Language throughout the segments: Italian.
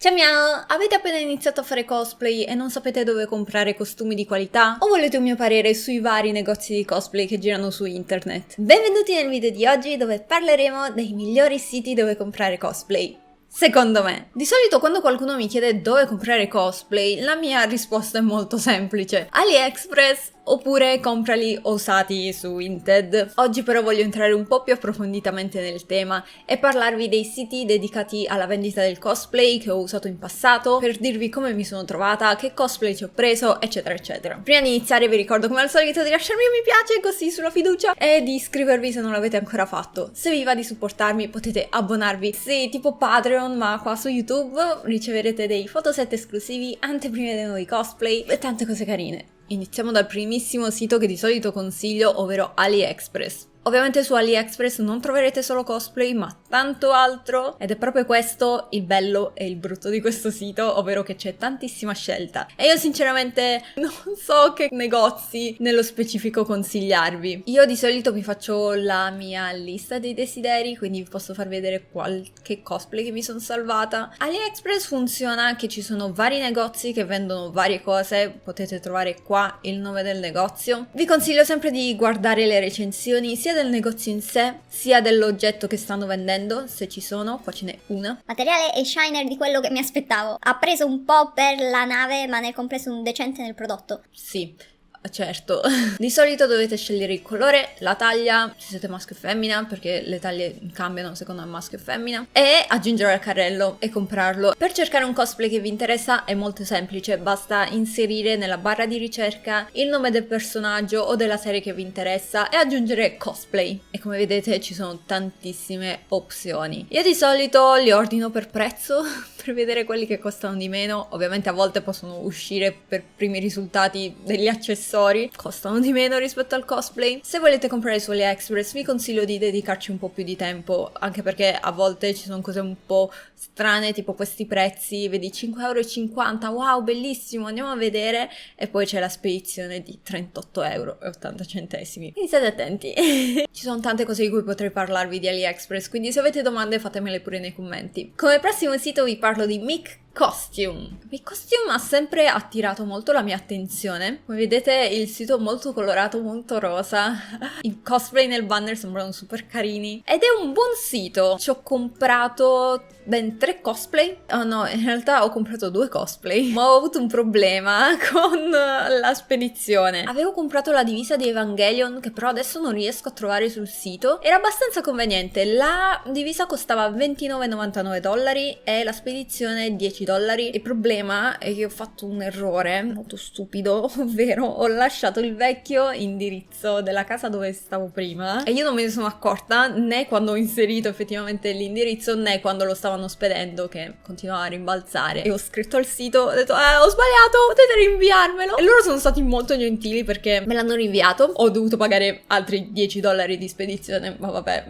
Ciao miao! Avete appena iniziato a fare cosplay e non sapete dove comprare costumi di qualità? O volete un mio parere sui vari negozi di cosplay che girano su internet? Benvenuti nel video di oggi dove parleremo dei migliori siti dove comprare cosplay. Secondo me. Di solito quando qualcuno mi chiede dove comprare cosplay, la mia risposta è molto semplice. AliExpress oppure comprali usati su Vinted. Oggi però voglio entrare un po' più approfonditamente nel tema e parlarvi dei siti dedicati alla vendita del cosplay che ho usato in passato, per dirvi come mi sono trovata, che cosplay ci ho preso, eccetera eccetera. Prima di iniziare vi ricordo come al solito di lasciarmi un mi piace così sulla fiducia e di iscrivervi se non l'avete ancora fatto. Se vi va di supportarmi potete abbonarvi, sì, tipo Patreon, ma qua su YouTube riceverete dei fotoset esclusivi, anteprime dei nuovi cosplay e tante cose carine. Iniziamo dal primissimo sito che di solito consiglio, ovvero AliExpress. Ovviamente su AliExpress non troverete solo cosplay, ma tanto altro, ed è proprio questo il bello e il brutto di questo sito, ovvero che c'è tantissima scelta. E io sinceramente non so che negozi nello specifico consigliarvi. Io di solito mi faccio la mia lista dei desideri, quindi vi posso far vedere qualche cosplay che mi sono salvata. AliExpress funziona che ci sono vari negozi che vendono varie cose, potete trovare qua il nome del negozio. Vi consiglio sempre di guardare le recensioni sia del negozio in sé, sia dell'oggetto che stanno vendendo, se ci sono, qua ce n'è una. Materiale e shiner di quello che mi aspettavo. Ha preso un po' per la nave, ma nel complesso un decente nel prodotto. Sì, certo. Di solito dovete scegliere il colore, la taglia, se siete maschio e femmina, perché le taglie cambiano secondo maschio e femmina, e aggiungere al carrello e comprarlo. Per cercare un cosplay che vi interessa è molto semplice, basta inserire nella barra di ricerca il nome del personaggio o della serie che vi interessa e aggiungere cosplay. E come vedete ci sono tantissime opzioni. Io di solito li ordino per prezzo, per vedere quelli che costano di meno. Ovviamente a volte possono uscire per primi risultati degli accessori, costano di meno rispetto al cosplay. Se volete comprare su AliExpress vi consiglio di dedicarci un po' più di tempo, anche perché a volte ci sono cose un po' strane, tipo questi prezzi, vedi 5,50 €, wow bellissimo, andiamo a vedere, e poi c'è la spedizione di 38,80 €, quindi state attenti. Ci sono tante cose di cui potrei parlarvi di AliExpress, quindi se avete domande fatemele pure nei commenti. Come prossimo sito vi parlo di Mic Costume. Mic Costume ha sempre attirato molto la mia attenzione. Come vedete il sito è molto colorato, molto rosa. I cosplay nel banner sembrano super carini ed è un buon sito. Ci ho comprato ben 3 cosplay. Oh no, in realtà ho comprato 2 cosplay, ma ho avuto un problema con la spedizione. Avevo comprato la divisa di Evangelion, che però adesso non riesco a trovare sul sito. Era abbastanza conveniente. La divisa costava $29,99 e la spedizione $10. Il problema è che ho fatto un errore molto stupido, ovvero ho lasciato il vecchio indirizzo della casa dove stavo prima e io non me ne sono accorta né quando ho inserito effettivamente l'indirizzo né quando lo stavano spedendo, che continuava a rimbalzare, e ho scritto al sito, ho detto ho sbagliato, potete rinviarmelo, e loro sono stati molto gentili perché me l'hanno rinviato. Ho dovuto pagare altri $10 di spedizione, ma vabbè,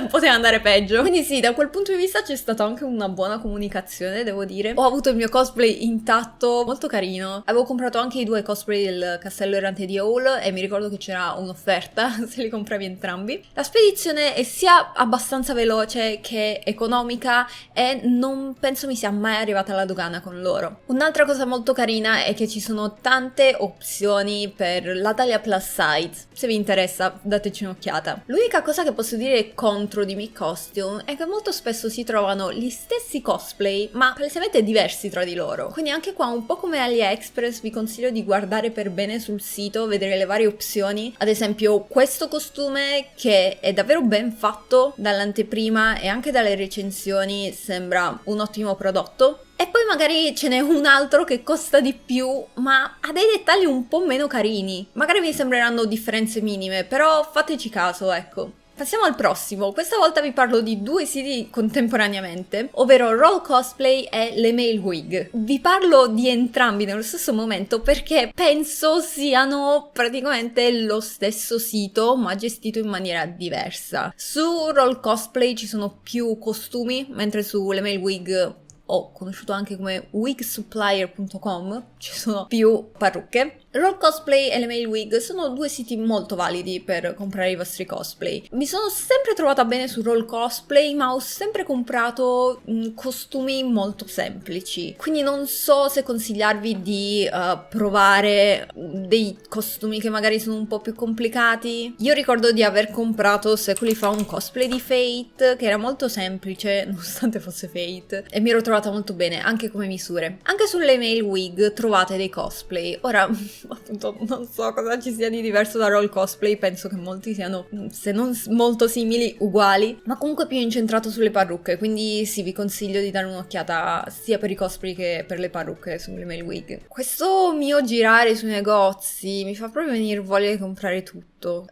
poteva andare peggio. Quindi sì, da quel punto di vista c'è stata anche una buona comunicazione, devo dire. Ho avuto il mio cosplay intatto, molto carino. Avevo comprato anche i 2 cosplay del castello errante di Howl e mi ricordo che c'era un'offerta se li compravi entrambi. La spedizione è sia abbastanza veloce che economica e non penso mi sia mai arrivata alla dogana con loro. Un'altra cosa molto carina è che ci sono tante opzioni per la taglia plus size. Se vi interessa dateci un'occhiata. L'unica cosa che posso dire contro di Mic Costume è che molto spesso si trovano gli stessi cosplay ma palesemente diversi tra di loro. Quindi anche qua, un po' come AliExpress, vi consiglio di guardare per bene sul sito, vedere le varie opzioni. Ad esempio questo costume, che è davvero ben fatto dall'anteprima e anche dalle recensioni, sembra un ottimo prodotto. E poi magari ce n'è un altro che costa di più, ma ha dei dettagli un po' meno carini. Magari vi sembreranno differenze minime, però fateci caso, ecco. Passiamo al prossimo. Questa volta vi parlo di 2 siti contemporaneamente, ovvero Roll Cosplay e Le Mail Wig. Vi parlo di entrambi nello stesso momento perché penso siano praticamente lo stesso sito, ma gestito in maniera diversa. Su Roll Cosplay ci sono più costumi, mentre su Le Mail Wig o conosciuto anche come wigsupplier.com, ci sono più parrucche. Roll Cosplay e le Male Wig sono due siti molto validi per comprare i vostri cosplay. Mi sono sempre trovata bene su Roll Cosplay, ma ho sempre comprato costumi molto semplici, quindi non so se consigliarvi di provare dei costumi che magari sono un po' più complicati. Io ricordo di aver comprato secoli fa un cosplay di Fate che era molto semplice nonostante fosse Fate e mi ero trovata molto bene anche come misure. Anche sulle Male Wig trovate dei cosplay. Ora appunto non so cosa ci sia di diverso da Roll Cosplay, penso che molti siano, se non molto simili, uguali, ma comunque più incentrato sulle parrucche, quindi sì, vi consiglio di dare un'occhiata sia per i cosplay che per le parrucche sulle Male Wig. Questo mio girare sui negozi mi fa proprio venire voglia di comprare tutto.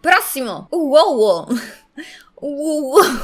Prossimo! Wow!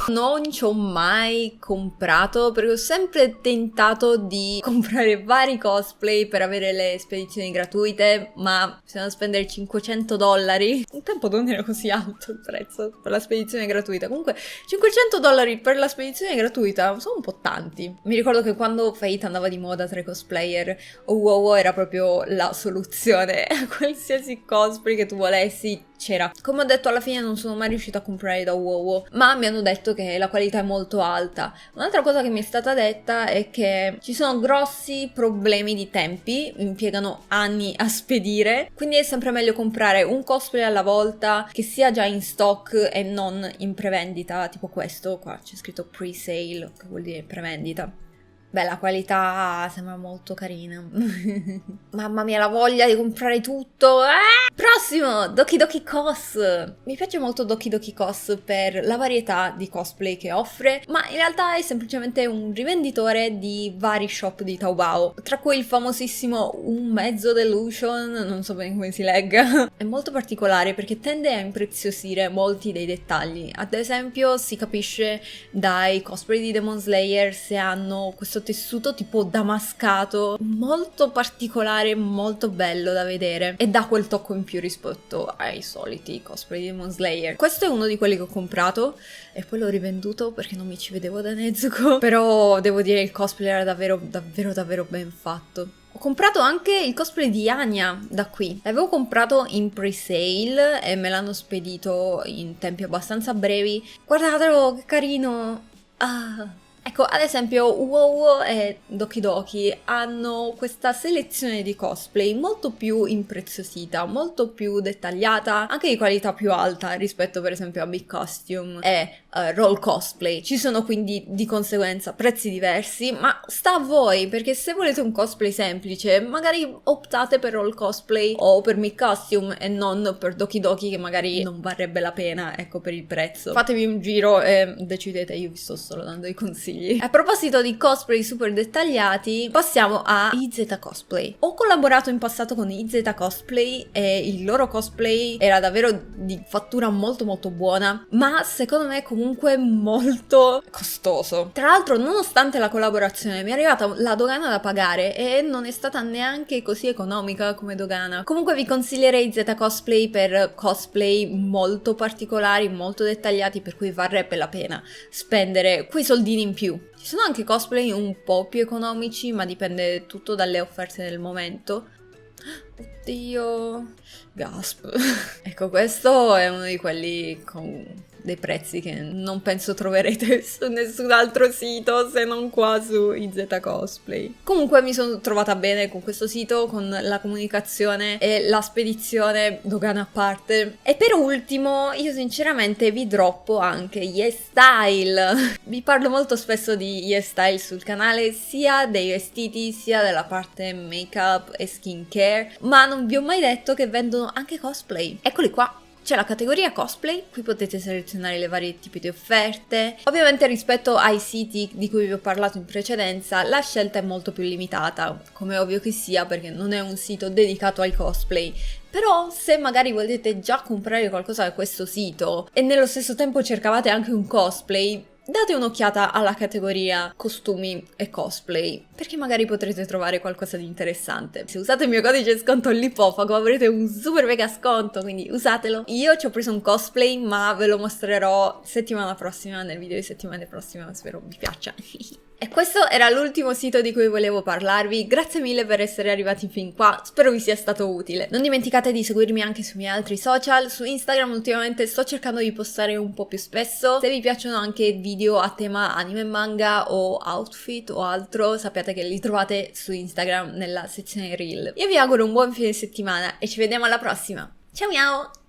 Non ci ho mai comprato perché ho sempre tentato di comprare vari cosplay per avere le spedizioni gratuite, ma bisogna spendere $500. Un tempo non era così alto il prezzo per la spedizione gratuita. Comunque $500 per la spedizione gratuita sono un po' tanti. Mi ricordo che quando Fate andava di moda tra i cosplayer, WoW era proprio la soluzione a qualsiasi cosplay che tu volessi. C'era. Come ho detto, alla fine non sono mai riuscita a comprare da WoW, ma mi hanno detto che la qualità è molto alta. Un'altra cosa che mi è stata detta è che ci sono grossi problemi di tempi, impiegano anni a spedire, quindi è sempre meglio comprare un cosplay alla volta che sia già in stock e non in prevendita, tipo questo qua, c'è scritto pre-sale, che vuol dire prevendita. Beh, la qualità sembra molto carina. Mamma mia, la voglia di comprare tutto. Prossimo, Doki Doki Cos. Mi piace molto Doki Doki Cos per la varietà di cosplay che offre, ma in realtà è semplicemente un rivenditore di vari shop di Taobao, tra cui il famosissimo Un Mezzo Delusion, non so bene come si legga. È molto particolare perché tende a impreziosire molti dei dettagli. Ad esempio, si capisce dai cosplay di Demon Slayer se hanno questo tessuto tipo damascato molto particolare, molto bello da vedere e dà quel tocco in più rispetto ai soliti cosplay di Demon Slayer. Questo è uno di quelli che ho comprato e poi l'ho rivenduto perché non mi ci vedevo da Nezuko, però devo dire il cosplay era davvero ben fatto. Ho comprato anche il cosplay di Anya da qui. L'avevo comprato in pre-sale e me l'hanno spedito in tempi abbastanza brevi. Guardatelo, che carino! Ecco, ad esempio WoW e Doki Doki hanno questa selezione di cosplay molto più impreziosita, molto più dettagliata, anche di qualità più alta rispetto per esempio a Big Costume e Roll Cosplay. Ci sono quindi di conseguenza prezzi diversi, ma sta a voi, perché se volete un cosplay semplice magari optate per Roll Cosplay o per Big Costume e non per Doki Doki, che magari non varrebbe la pena, ecco, per il prezzo. Fatevi un giro e decidete, io vi sto solo dando i consigli. A proposito di cosplay super dettagliati, passiamo a IZ Cosplay. Ho collaborato in passato con IZ Cosplay e il loro cosplay era davvero di fattura molto buona, ma secondo me comunque molto costoso. Tra l'altro, nonostante la collaborazione, mi è arrivata la dogana da pagare e non è stata neanche così economica come dogana. Comunque vi consiglierei IZ Cosplay per cosplay molto particolari, molto dettagliati, per cui varrebbe la pena spendere quei soldini in più. Ci sono anche cosplay un po' più economici, ma dipende tutto dalle offerte del momento. Oddio, gasp. Ecco, questo è uno di quelli con dei prezzi che non penso troverete su nessun altro sito se non qua su IZ Cosplay. Comunque mi sono trovata bene con questo sito, con la comunicazione e la spedizione, dogana a parte. E per ultimo, io sinceramente vi droppo anche YesStyle. Vi parlo molto spesso di YesStyle sul canale, sia dei vestiti sia della parte make-up e skincare, ma non vi ho mai detto che vendono anche cosplay. Eccoli qua. C'è la categoria cosplay, qui potete selezionare le varie tipi di offerte. Ovviamente rispetto ai siti di cui vi ho parlato in precedenza, la scelta è molto più limitata, come è ovvio che sia, perché non è un sito dedicato ai cosplay. Però se magari volete già comprare qualcosa da questo sito e nello stesso tempo cercavate anche un cosplay, date un'occhiata alla categoria costumi e cosplay, perché magari potrete trovare qualcosa di interessante. Se usate il mio codice sconto Lipofago avrete un super mega sconto, quindi usatelo. Io ci ho preso un cosplay, ma ve lo mostrerò settimana prossima, nel video di settimana prossima, spero vi piaccia. E questo era l'ultimo sito di cui volevo parlarvi, grazie mille per essere arrivati fin qua, spero vi sia stato utile. Non dimenticate di seguirmi anche sui miei altri social, su Instagram ultimamente sto cercando di postare un po' più spesso, se vi piacciono anche video a tema anime e manga o outfit o altro, sappiate che li trovate su Instagram nella sezione reel. Io vi auguro un buon fine settimana e ci vediamo alla prossima, ciao miao!